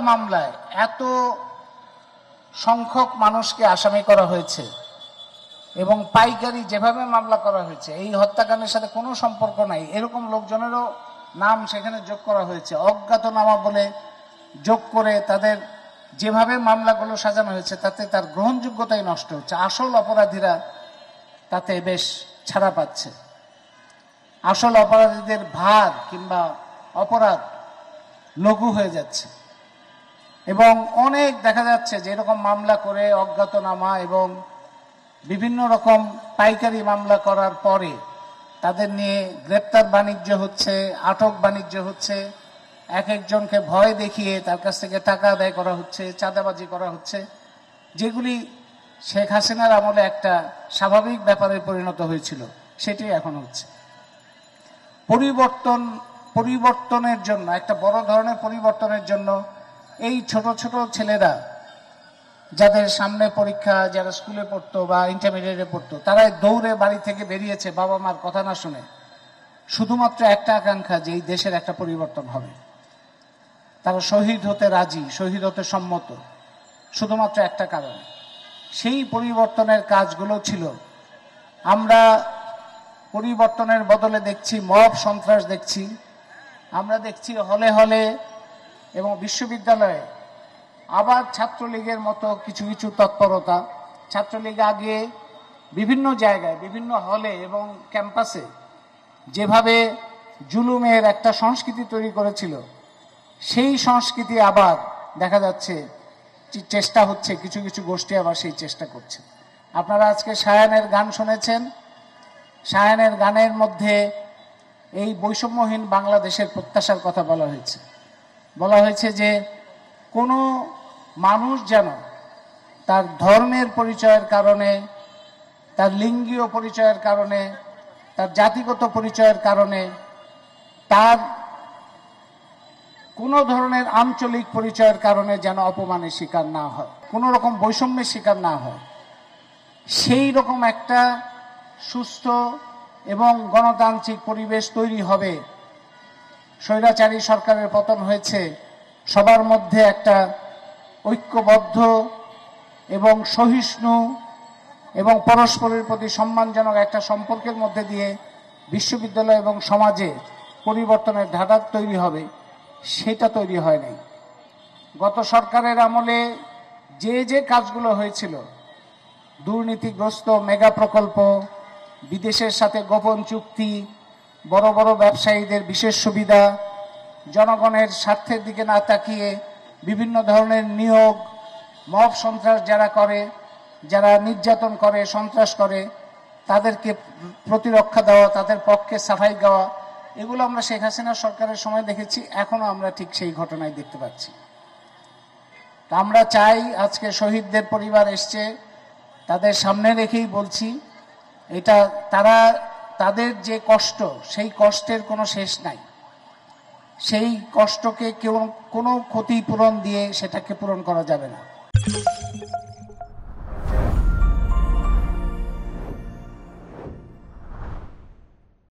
মামলায় এত সংখ্যক মানুষকে আসামি করা হয়েছে এবং পাইকারি যেভাবে মামলা করা হয়েছে, এই হত্যাকাণ্ডের সাথে কোনো সম্পর্ক নাই এরকম লোকজনেরও নাম সেখানে যোগ করা হয়েছে। অজ্ঞাতনামা বলে যোগ করে তাদের যেভাবে মামলাগুলো সাজানো হয়েছে তাতে তার গ্রহণযোগ্যতাই নষ্ট হচ্ছে। আসল অপরাধীরা তাতে বেশ ছাড়া পাচ্ছে। আসল অপরাধীদের ভার কিংবা অপরাধ লঘু হয়ে যাচ্ছে এবং অনেক দেখা যাচ্ছে যে এরকম মামলা করে অজ্ঞাতনামা এবং বিভিন্ন রকম পাইকারি মামলা করার পরে তাদের নিয়ে গ্রেপ্তার বাণিজ্য হচ্ছে, আটক বাণিজ্য হচ্ছে, এক একজনকে ভয় দেখিয়ে তার কাছ থেকে টাকা আদায় করা হচ্ছে, চাঁদাবাজি করা হচ্ছে, যেগুলি শেখ হাসিনার আমলে একটা স্বাভাবিক ব্যাপারে পরিণত হয়েছিল, সেটি এখন হচ্ছে। পরিবর্তনের জন্য, একটা বড় ধরনের পরিবর্তনের জন্য এই ছোট ছোট ছেলেরা যাদের সামনে পরীক্ষা, যারা স্কুলে পড়তো বা ইন্টারমিডিয়েটে পড়তো, তারা দৌড়ে বাড়ি থেকে বেরিয়েছে বাবা মার কথা না শুনে, শুধুমাত্র একটা আকাঙ্ক্ষা যে এই দেশের একটা পরিবর্তন হবে। তারা শহীদ হতে রাজি, শহীদ হতে সম্মত, শুধুমাত্র একটা কারণ। সেই পরিবর্তনের কাজগুলো ছিল, আমরা পরিবর্তনের বদলে দেখছি মব সন্ত্রাস, দেখছি আমরা দেখছি হলে হলে এবং বিশ্ববিদ্যালয়ে আবার ছাত্রলীগের মতো কিছু কিছু তৎপরতা। ছাত্রলীগ আগে বিভিন্ন জায়গায়, বিভিন্ন হলে এবং ক্যাম্পাসে যেভাবে জুলুমের একটা সংস্কৃতি তৈরি করেছিল, সেই সংস্কৃতি আবার দেখা যাচ্ছে চেষ্টা হচ্ছে, কিছু কিছু গোষ্ঠী আবার সেই চেষ্টা করছে। আপনারা আজকে শায়ানের গান শুনেছেন। শায়ানের গানের মধ্যে এই বৈষম্যহীন বাংলাদেশের প্রত্যাশার কথা বলা হয়েছে। বলা হয়েছে যে কোনো মানুষ যেন তার ধর্মের পরিচয়ের কারণে, তার লিঙ্গীয় পরিচয়ের কারণে, তার জাতিগত পরিচয়ের কারণে, তার কোনো ধরনের আঞ্চলিক পরিচয়ের কারণে যেন অপমানের শিকার না হয়, কোনো রকম বৈষম্যের শিকার না হয়। সেই রকম একটা সুস্থ এবং গণতান্ত্রিক পরিবেশ তৈরি হবে। স্বৈরাচারী সরকারের পতন হয়েছে, সবার মধ্যে একটা ঐক্যবদ্ধ এবং সহিষ্ণু এবং পরস্পরের প্রতি সম্মানজনক একটা সম্পর্কের মধ্যে দিয়ে বিশ্ববিদ্যালয় এবং সমাজে পরিবর্তনের ধারা তৈরি হবে, সেটা তৈরি হয় নাই। গত সরকারের আমলে যে যে কাজগুলো হয়েছিল, দুর্নীতিগ্রস্ত মেগা প্রকল্প, বিদেশের সাথে গোপন চুক্তি, বড় বড় ব্যবসায়ীদের বিশেষ সুবিধা, জনগণের স্বার্থের দিকে না তাকিয়ে বিভিন্ন ধরনের নিয়োগ, মব সন্ত্রাস যারা করে, যারা নির্যাতন করে, সন্ত্রাস করে, তাদেরকে প্রতিরক্ষা দেওয়া, তাদের পক্ষে সাফাই দেওয়া, এগুলো আমরা শেখ হাসিনা সরকারের সময় দেখেছি। এখনো আমরা ঠিক সেই ঘটনায় দেখতে পাচ্ছি। আমরা চাই, আজকে শহীদদের পরিবার এসছে, তাদের সামনে রেখেই বলছি, এটা তাদের যে কষ্ট, সেই কষ্টের কোনো শেষ নাই। সেই কষ্টকে কেউ কোনো ক্ষতিপূরণ দিয়ে সেটাকে পূরণ করা যাবে না।